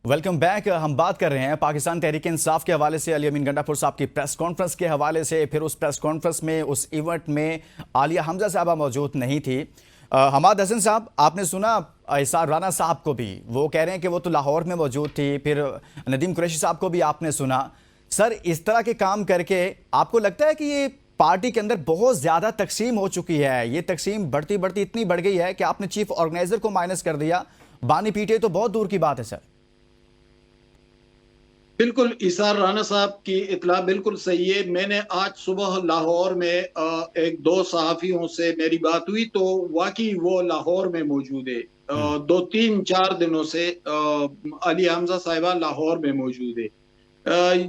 Welcome back. हम बात कर रहे हैं पाकिस्तान तहरीक इंसाफ के हवाले से अली अमीन गंडापुर साहब की प्रेस कॉन्फ्रेंस के हवाले से। फिर उस प्रेस कॉन्फ्रेंस में, उस इवेंट में आलिया हमजा साहबा मौजूद नहीं थी। हमाद हसन साहब, आपने सुना इसार राना साहब को भी, वो कह रहे हैं कि वो तो लाहौर में मौजूद थी। फिर नदीम कुरैशी साहब को भी आपने सुना। सर, इस तरह के काम करके आपको लगता है कि ये पार्टी के अंदर बहुत ज़्यादा तकसीम हो चुकी है? ये तकसीम बढ़ती बढ़ती इतनी बढ़ गई है कि आपने चीफ ऑर्गेनाइजर को माइनस कर दिया, बानी पीटे तो बहुत दूर की बात है सर। बिल्कुल, इसार राना साहब की इतला बिल्कुल सही है। मैंने आज सुबह लाहौर में एक दो सहाफ़ियों से मेरी बात हुई तो वाकई वो लाहौर में मौजूद है। 2-3-4 दिनों से अली हमजा साहिबा लाहौर में मौजूद है।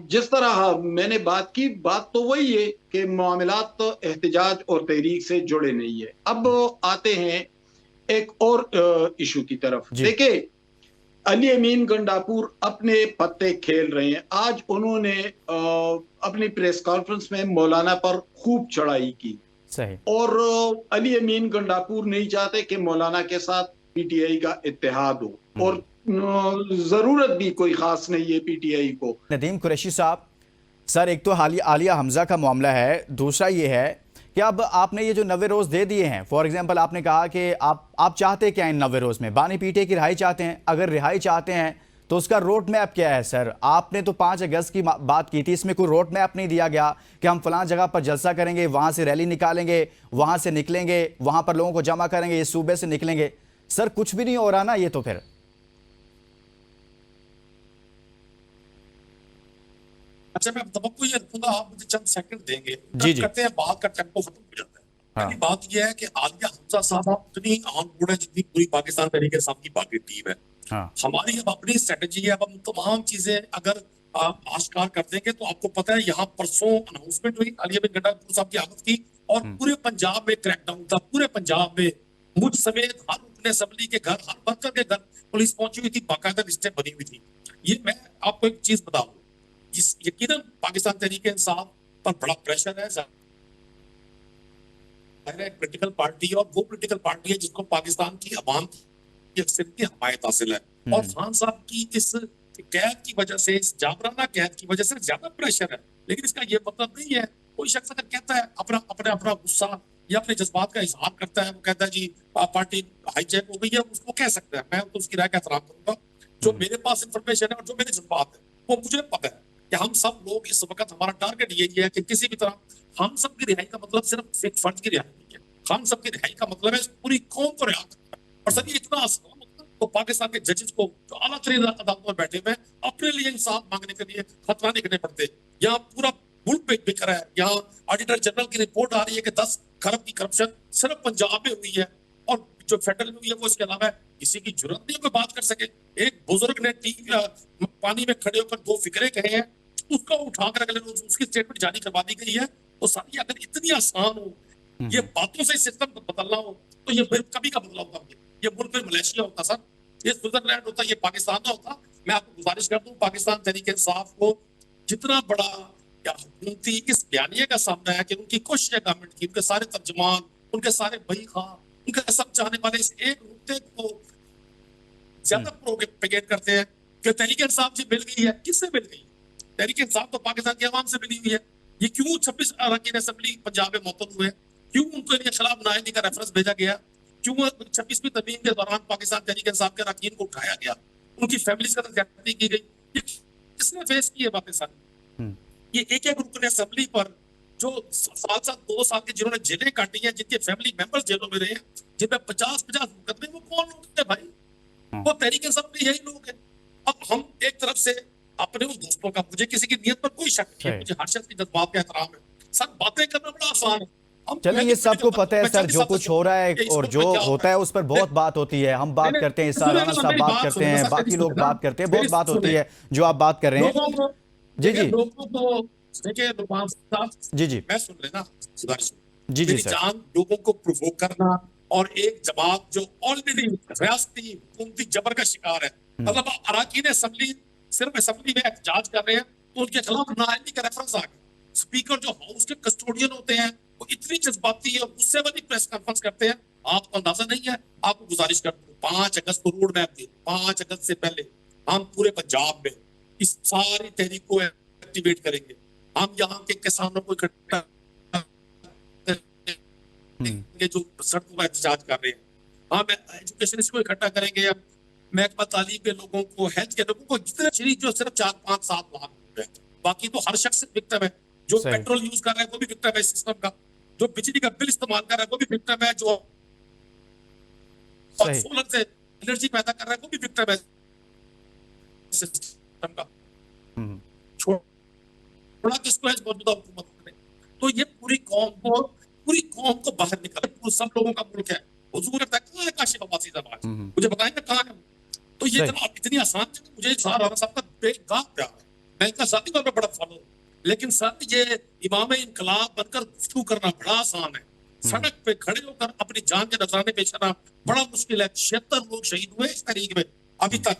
जिस तरह मैंने बात की, बात तो वही है कि मामलात तो एहतजाज और तहरीक से जुड़े नहीं है। अब आते हैं एक और इशू की तरफ। जी। देखिए, अली अमीन गंडापुर अपने पत्ते खेल रहे हैं। आज उन्होंने अपनी प्रेस कॉन्फ्रेंस में मौलाना पर खूब चढ़ाई की सही। और अली अमीन गंडापुर नहीं चाहते कि मौलाना के साथ पीटीआई का इत्तेहाद हो और जरूरत भी कोई खास नहीं है पीटीआई को। नदीम कुरैशी साहब, सर एक तो आलिया हमजा का मामला है, दूसरा ये है कि अब आपने ये जो 90 रोज़ दे दिए हैं, फॉर एग्जांपल आपने कहा कि आप चाहते क्या इन 90 रोज़ में? बानी पीटे की रिहाई चाहते हैं? अगर रिहाई चाहते हैं तो उसका रोड मैप क्या है सर? आपने तो 5 अगस्त की बात की थी, इसमें कोई रोड मैप नहीं दिया गया कि हम फलां जगह पर जलसा करेंगे, वहां से रैली निकालेंगे, वहां से निकलेंगे, वहां पर लोगों को जमा करेंगे, इस सूबे से निकलेंगे। सर कुछ भी नहीं हो रहा ना ये तो फिर। अच्छा, मैं तवक्को ये रखूंगा, आप मुझे चंद सेकंड देंगे। जी जी। करते हैं, बात का टेम्पो खत्म हो जाता है। हाँ। पहली बात यह है कि आलिया हमजा साहब उतनी ऑन बोर्ड है जितनी पूरी पाकिस्तान तरीके इंसाफ की बाकी टीम है। हाँ। हमारी अब अपनी स्ट्रेटेजी है। अब हम तमाम चीजें अगर आप आश्कार कर देंगे तो आपको पता है, यहाँ परसों अनाउंसमेंट हुई आलिया अमीन गंडापुर साहब की आमद की और पूरे पंजाब में क्रैकडाउन था। पूरे पंजाब में मुझ समेत हर रुकने असेंबली के घर, हर वर्कर के घर पुलिस पहुंची हुई थी, बाकायदा लिस्टें बनी हुई थी। ये मैं आपको एक चीज बताऊं, यकीनन पाकिस्तान तहरीके इंसाफ पर बड़ा प्रेशर है। पोलिटिकल पार्टी और वो पोलिटिकल पार्टी है जिसको पाकिस्तान की अवाम की अक्सरियत की हमायत हासिल है। और खान साहब की इस कैद की वजह से, इस जाबराना कैद की वजह से ज्यादा प्रेशर है। लेकिन इसका ये मतलब नहीं है, कोई शख्स अगर कहता है अपना गुस्सा या अपने जज्बात का इजहार करता है, वो कहता है जी पार्टी हाईजैक हो गई है, उसको कह सकता है। मैं तो उसकी राय का एहतराम करूंगा। जो मेरे पास इंफॉर्मेशन है और जो मेरे जज्बात है वो मुझे पता है कि हम सब लोग इस वक्त, हमारा टारगेट यही है कि किसी भी तरह हम सब की रिहाई का मतलब सिर्फ एक फर्द की रिहाई नहीं है। हम सब की रिहाई का मतलब है पूरी कौम को रिहा करना। और सर, ये इतना आसान होता है तो पाकिस्तान के जजेस को जो आला तरीन अदालतों में बैठे हुए अपने लिए इंसाफ मांगने के लिए खतरा नहीं करने पड़ते। यहाँ पूरा मुल्क पे बिक रहा है। यहाँ ऑडिटर जनरल की रिपोर्ट आ रही है कि 10 खरब की करप्शन सिर्फ पंजाब में हुई है और जो फेडरल में हुई है वो इसके अलावा किसी की जरूरत नहीं है कोई बात कर सके। एक बुजुर्ग ने पानी में खड़े होकर 2 फिक्रे कहे हैं, उसको उठाकर अगर उसकी स्टेटमेंट जारी करवा दी गई है। तो सारी अगर इतनी आसान हो, ये बातों से सिस्टम बदलना हो, तो ये कभी का बदला होता। ये मुल्क फिर मलेशिया होता सर, ये स्विट्जरलैंड होता, ये पाकिस्तान का होता। मैं आपको गुजारिश कर दूं, पाकिस्तान तहरीके इंसाफ को जितना बड़ा या हुकूमती इस बयानिए का सामना है कि उनकी कोशिश है गवर्नमेंट की, उनके सारे तर्जमान, उनके सारे बही खां, उनके सब चाहने वाले इस एक नुकते को ज्यादा प्रोपेगेट करते हैं कि तहरीक इंसाफ जी मिल गई है। किससे मिल गई? तहरीक इंसाफ तो पाकिस्तान की आवाम से मिली हुई है। ये क्यों 26 अरकान असेंबली पंजाब में मुअत्तल हुए? क्यों उनको इनके खिलाफ नाअहली का रेफरेंस भेजा गया? क्यों 26वीं तरमीम के दौरान पाकिस्तान तहरीक इंसाफ के अरकान को उठाया गया? उनकी फैमिली का ज्यादती की गई। ये किसने फेस की है बातें सारी? ये एक रुकन असेंबली पर जो साल 2 साल के जिन्होंने जेलें काटी हैं, जिनके फैमिली मेंबर्स जेलों में रहे हैं, जिनमें 50-50 मुकदमे, वो कौन लोग थे भाई? वो तहरीक इंसाफ में यही लोग हैं। अब हम एक तरफ से अपने उस दोस्तों का, मुझे किसी की नीयत पर कोई शक नहीं है, मुझे हर शख्स की जज्बात का एहतराम है। सर, बातें करना बड़ा आसान है। चलें, ये सबको पता है सर, जो कुछ हो रहा है और जो होता है उस पर बहुत बात होती है। हम बात करते हैं, इसार राना साहब बात करते हैं, बाकी लोग बात करते हैं, बहुत बात होती है जो आप बात कर रहे हैं। जी जी जी जी। मैं सुन लेना जी जी सर। जान लोगों को प्रोवोक करना और एक जमात जो ऑलरेडी रियासती हुकूमती जबर का शिकार है, मतलब अरकान असेंबली सिर्फ असेंबली में एहतजाज कर रहे हैं तो उनके खिलाफ नाअहली का रेफरेंस आ गया। स्पीकर जो हाउस के कस्टोडियन होते हैं वो इतनी जज्बाती है और गुस्से वाली प्रेस कॉन्फ्रेंस करते हैं, आपको अंदाजा नहीं है। आपको गुजारिश करता हूँ, 5 अगस्त को रोड मैप दे, 5 अगस्त से पहले हम पूरे पंजाब में इस सारी तहरीक को एक्टिवेट करेंगे। हम यहाँ के किसानों को इकट्ठा करेंगे जो सड़कों पर एहतजाज कर रहे हैं। हम एजुकेशन को इकट्ठा करेंगे, हम महकमा तालीम के लोगों को, हेल्थ के लोगों को, जितने शरीक जो सिर्फ 4-5-7 लाख है, बाकी तो हर शख्स विक्टिम है। जो सही। पेट्रोल यूज कर रहा है वो भी विक्टिम है सिस्टम का, जो बिजली का बिल इस्तेमाल कर रहा है वो भी विक्टिम है, जो सही। सोलर से एनर्जी पैदा कर रहा है वो भी विक्टिम है सिस्टम का। हम्म, छोड़ा किसको है इस मौजूदा हुकूमत ने। तो ये पूरी कौम को बाहर निकाले, सब लोगों का मुल्क है। हुजूर कहता है कहाँ है काशिफ अब्बासी समाज, मुझे बताएंगे कहाँ है। तो ये सही। जनाब इतनी आसान चीज, मुझे सर राणा साहब का बेगाह प्यार है, मैं इनका साथी तौर पर बड़ा फॉलो हूं। लेकिन सर ये इमाम इनकलाब बनकर गुफ्तगू करना बड़ा आसान है, सड़क पे खड़े होकर अपनी जान के नजराने पेश करना बड़ा मुश्किल है। 76 लोग शहीद हुए इस तहरीक में अभी तक,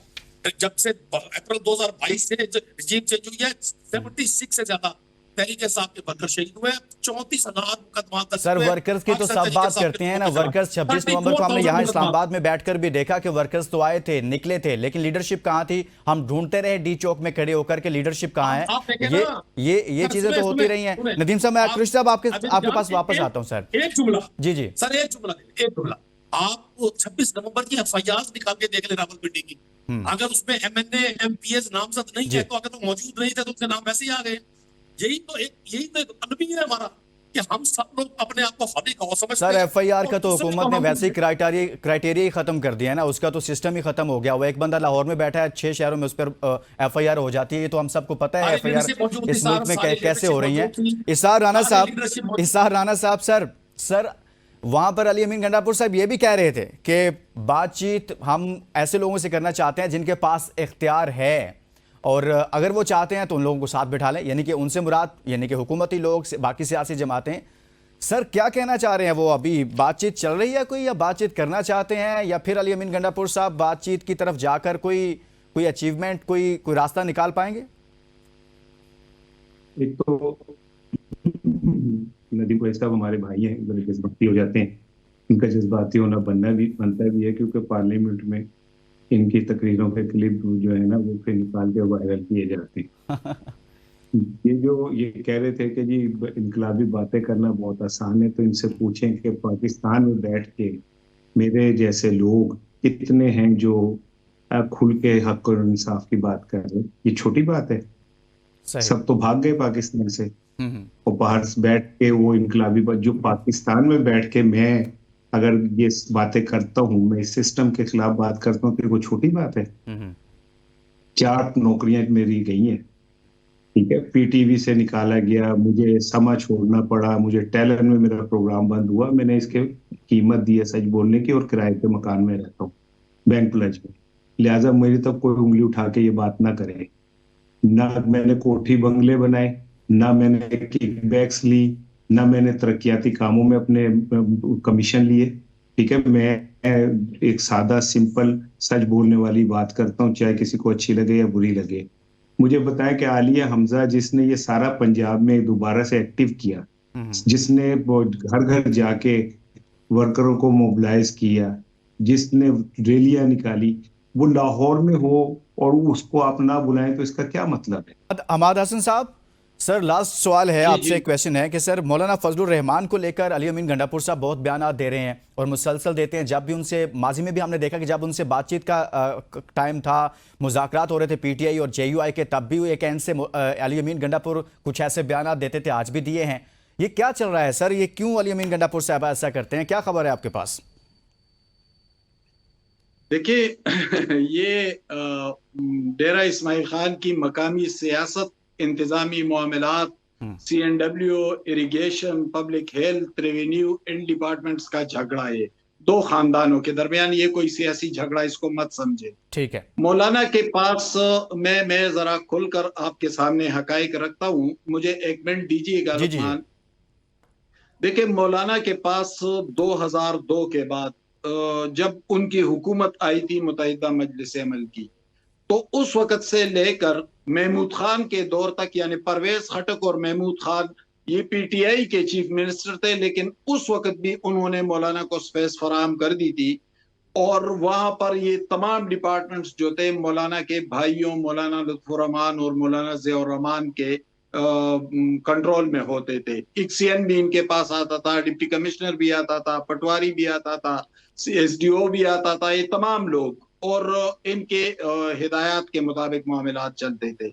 जब से अप्रैल 2022 से रजीम चेंज हुई है। 76 से ज्यादा तहरीके साहब के वर्कर शहीद हुए, 34,000 मुकदमा दर्ज सर हुए। वर्कर्स की तो पाकिस्तान सब तहरीके बात साहब करते के हैं ना, मुकदमा। वर्कर्स 26 नवंबर को हमने 34,000 यहाँ मुकदमा। इस्लामाबाद में बैठकर भी देखा कि वर्कर्स तो आए थे, निकले थे, लेकिन लीडरशिप कहाँ थी? हम ढूंढते रहे डी चौक में खड़े होकर के लीडरशिप कहाँ है। आप देखें ये ना। ये सर, चीजें तो सुने, होती सुने, रही हैं। सुने। नदीम साहब, मैं आप- आकृष साहब आपके अभी आपके पास जान- वापस एक- आता हूँ सर। एक जुमला जी जी। सर, एक जुमला आपको 26 नवंबर की एफआईआर निकाल के देख ले रावलपिंडी की। अगर उसमें एमएनए एमपीएस नामजद नहीं जी। है तो अगर तो मौजूद नहीं थे तो उनके नाम वैसे ही आ गए। यही तो एक अलमी है हमारा कि हम सब लोग अपने आप को हदी कहो समझते सर हैं। एफआईआर का और तो दूसरे हुकूमत को ने हम- वैसे ही क्राइटेरिया ही खत्म कर दिया है ना, उसका तो सिस्टम ही खत्म हो गया। वो एक बंदा लाहौर में बैठा है, 6 शहरों में उस पर एफआईआर हो जाती है। ये तो हम सबको पता है सारी एफआईआर leadership मौजूद थी, इस मुल्क में सारी कैसे हो रही leadership हैं। मौजूद थी। इसार राणा सारी साहब, leadership मौजूद इसार राणा साहब, सर वहां पर अली अमीन गंडापुर साहब ये भी कह रहे थे कि बातचीत हम ऐसे लोगों से करना चाहते हैं जिनके पास इख्तियार है, और अगर वो चाहते हैं तो उन लोगों को साथ बिठा लें, यानी कि उनसे मुराद यानी कि हुकूमती लोग, बाकी सियासी जमातें। सर क्या कहना चाह रहे हैं वो? अभी बातचीत चल रही है कोई, या बातचीत करना चाहते हैं, या फिर अली अमीन गंडापुर साहब बातचीत की तरफ जाकर कोई अचीवमेंट, कोई रास्ता निकाल पाएंगे? एक तो नदीम भाई साहब हमारे भाई हैं, बड़े जज्बाती हो जाते हैं। इनका जज्बाती होना बनता भी है, क्योंकि पार्लियामेंट में इनकी तकरीरों के क्लिप जो है ना वो फिर निकाल के वायरल किए जाते हैं। ये कह रहे थे कि जी इनकलाबी बातें करना बहुत आसान है, तो इनसे पूछें कि पाकिस्तान में बैठ के मेरे जैसे लोग कितने हैं जो खुल के हक और इंसाफ की बात कर रहे हैं। ये छोटी बात है, सही। सब तो भाग गए पाकिस्तान से। और बाहर बैठ के वो इनकलाबी बात, जो पाकिस्तान में बैठ के मैं अगर ये बातें करता हूँ, मैं इस सिस्टम के खिलाफ बात करता हूँ, तो वो छोटी बात है। 4 नौकरियां मेरी गई हैं, ठीक है, पीटीवी से निकाला गया, मुझे समा छोड़ना पड़ा, मुझे टैलेंट में मेरा प्रोग्राम बंद हुआ, मैंने इसके कीमत दी है सच बोलने की, और किराए पे मकान में रहता हूँ बैंक प्लज में। लिहाजा मेरी तब कोई उंगली उठा के ये बात ना करे। ना मैंने कोठी बंगले बनाए, ना मैंने किकबैक्स ली, ना मैंने तरक्याती कामों में अपने कमीशन लिए, ठीक है। मैं एक सादा सिंपल सच बोलने वाली बात करता हूँ, चाहे किसी को अच्छी लगे या बुरी लगे। मुझे बताया कि आलिया हमजा जिसने ये सारा पंजाब में दोबारा से एक्टिव किया, जिसने घर घर जाके वर्करों को मोबिलाइज किया, जिसने रैलियां निकाली, वो लाहौर में हो और उसको आप ना बुलाएं तो इसका क्या मतलब है? हमाद हसन साहब, सर लास्ट सवाल है आपसे, जी। क्वेश्चन है कि सर मौलाना फजलुर रहमान को लेकर अली अमीन गंडापुर साहब बहुत बयान दे रहे हैं और मुसलसल देते हैं। जब भी उनसे, माजी में भी हमने देखा कि जब उनसे बातचीत का टाइम था, मुज़ाकरात हो रहे थे पीटीआई और जेयूआई के, तब भी एक एंड से अली अमीन गंडापुर कुछ ऐसे बयान देते थे, आज भी दिए हैं। ये क्या चल रहा है सर? ये क्यों अली अमीन गंडापुर साहब ऐसा करते हैं? क्या खबर है आपके पास? देखिए ये डेरा इस्माइल खान की मकामी सियासत, इंतजामी मामलात, CNW, irrigation, public health, revenue, इन डिपार्टमेंट्स का झगड़ा है 2 खानदानों के दरमियान। ये कोई सियासी झगड़ा इसको मत समझे। ठीक है। मौलाना के पास मैं जरा खुलकर आपके सामने हकाइक रखता हूँ, मुझे 1 मिनट दीजिएगा जी, जी। लुत्मान। देखिए मौलाना के पास 2002 के बाद जब उनकी हुकूमत आई थी मुत्तहिदा मजलिस अमल की, तो उस वक्त से लेकर महमूद खान के दौर तक, यानी परवेज खटक और महमूद खान ये पीटीआई के चीफ मिनिस्टर थे, लेकिन उस वक्त भी उन्होंने मौलाना को स्पेस फराहम कर दी थी। और वहां पर ये तमाम डिपार्टमेंट्स जो थे मौलाना के भाइयों मौलाना लुत्फुर रहमान और मौलाना ज़ियाउर रहमान के कंट्रोल में होते थे। इक्सियन भी इनके पास आता था, डिप्टी कमिश्नर भी आता था, पटवारी भी आता था, SDO भी आता था, ये तमाम लोग, और इनके हिदायत के मुताबिक मामलात चलते थे।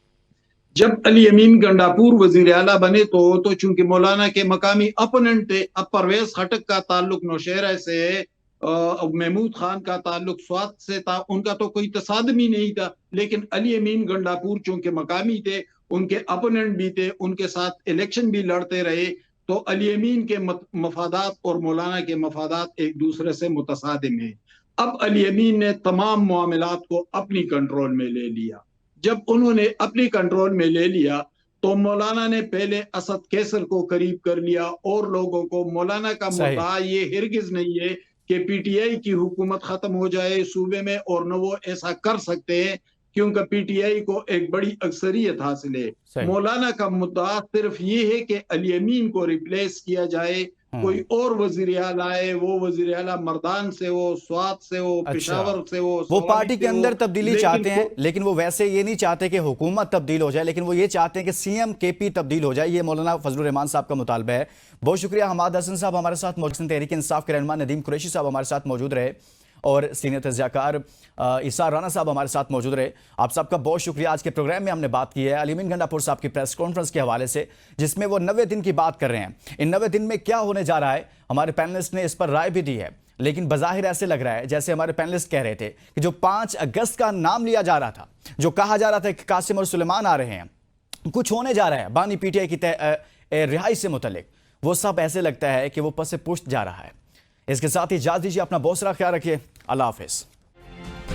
जब अली अमीन गंडापुर वजीर आला बने तो चूंकि मौलाना के मकामी अपोनेंट थे, अब परवेज खटक का ताल्लुक नौशहरा से, महमूद खान का ताल्लुक स्वात से था, उनका तो कोई तसादम ही नहीं था। लेकिन अली अमीन गंडापुर चूंकि मकामी थे, उनके अपोनेंट भी थे, उनके साथ इलेक्शन भी लड़ते रहे, तो अली अमीन के मफादात और मौलाना के मफादात एक दूसरे से मुतसादिम हैं। अब अली अमीन ने तमाम मामलात को अपनी कंट्रोल में ले लिया। जब उन्होंने अपनी कंट्रोल में ले लिया तो मौलाना ने पहले असद कैसर को करीब कर लिया और लोगों को, मौलाना का मुद्दा ये हिरगिज नहीं है कि PTI की हुकूमत खत्म हो जाए सूबे में, और न वो ऐसा कर सकते हैं क्योंकि PTI को एक बड़ी अक्सरियत हासिल है। मौलाना का मुद्दा सिर्फ ये है कि अली अमीन को रिप्लेस किया जाए, कोई और वजीर आला आए, वो वजीर आला मर्दान से हो, स्वात से हो, पेशावर से हो, वो पार्टी के अंदर तब्दीली चाहते हैं, लेकिन वो वैसे ये नहीं चाहते कि हुकूमत तब्दील हो जाए, लेकिन वो ये चाहते हैं कि CM KP तब्दील हो जाए। ये मौलाना फजलुर रहमान साहब का मुतालबा है। बहुत शुक्रिया। हमाद हसन साहब हमारे साथ मौजूद, तहरीक इंसाफ के रहनुमा नदीम कुरैशी साहब हमारे साथ मौजूद रहे, और सीनियर तज्ज़ियाकार इसार राना साहब हमारे साथ मौजूद रहे। आप सबका बहुत शुक्रिया। आज के प्रोग्राम में हमने बात की है अली अमीन गंडापुर साहब की प्रेस कॉन्फ्रेंस के हवाले से, जिसमें वो 90 दिन की बात कर रहे हैं। इन 90 दिन में क्या होने जा रहा है, हमारे पैनलिस्ट ने इस पर राय भी दी है, लेकिन बज़ाहिर ऐसे लग रहा है जैसे हमारे पैनलिस्ट कह रहे थे कि जो 5 अगस्त का नाम लिया जा रहा था, जो कहा जा रहा था कि कासिम और सुलेमान आ रहे हैं, कुछ होने जा रहा है बानी PTI की रिहाई से मुतल्लिक, वो सब ऐसे लगता है कि वो पस से पुष्ट जा रहा है। इसके साथ ही इजाज़त दीजिए, अपना बहुत सारा ख्याल रखिए। अल्लाह हाफिज़।